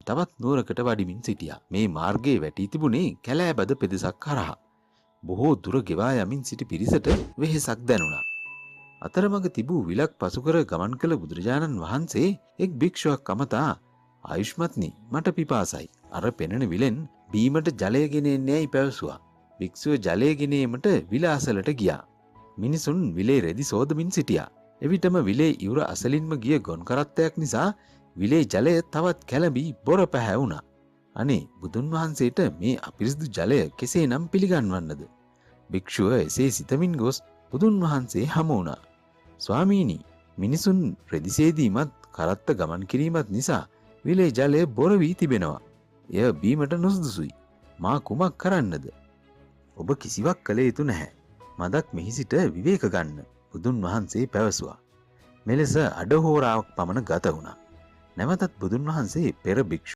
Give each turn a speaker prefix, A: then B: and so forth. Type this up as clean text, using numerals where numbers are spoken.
A: තවත් නුවරකට වඩිමින් සිටියා. මේ මාර්ගයේ වැටී තිබුණේ කැලෑබද පෙදෙසක් කරහා. බොහෝ දුර ගෙවා යමින් සිටි පිරිසට වෙහෙසක් දැනුණා. අතරමඟ තිබූ විලක් පසු කර ගමන් කළ බුදුරජාණන් වහන්සේ එක් භික්ෂුවක් අමතා ආයුෂ්මත්නි මට පිපාසයි. අර පෙනෙන විලෙන් බීමට ජලය ගෙන එන්නේයි පැවසුවා. භික්ෂුව ජලය ගෙන ඒමට විල අසලට ගියා. මිනිසුන් විලේ රෙදි සෝදමින් සිටියා. එවිටම විලේ ඉවුර අසලින්ම ගිය ගොන් කරත්තයක් නිසා විලේ ජලය තවත් කැළඹී බොර පැහැවුණා. අනේ බුදුන් වහන්සේට මේ අපිරිසිදු ජලය කෙසේනම් පිළිගන්වන්නද? භික්ෂුව එසේ සිතමින් ගොස් බුදුන් වහන්සේ හමු වුණා. ස්වාමීනි, මිනිසුන් රෙදිසේදීමත් කරත්ත ගමන් කිරීමත් නිසා විලේ ජලය බොර වී තිබෙනවා. එය බීමට නුසුදුසුයි. මා කුමක් කරන්නද? ඔබ කිසිවක් කළ යුතු නැහැ. මදක් මෙහි සිට විවේක ගන්න බුදුන් වහන්සේ පැවසුවා. මෙලෙස අඩහෝරාවක් පමණ ගත වුණා. නැවතත් බුදුන් වහන්සේ පෙර භික්ෂු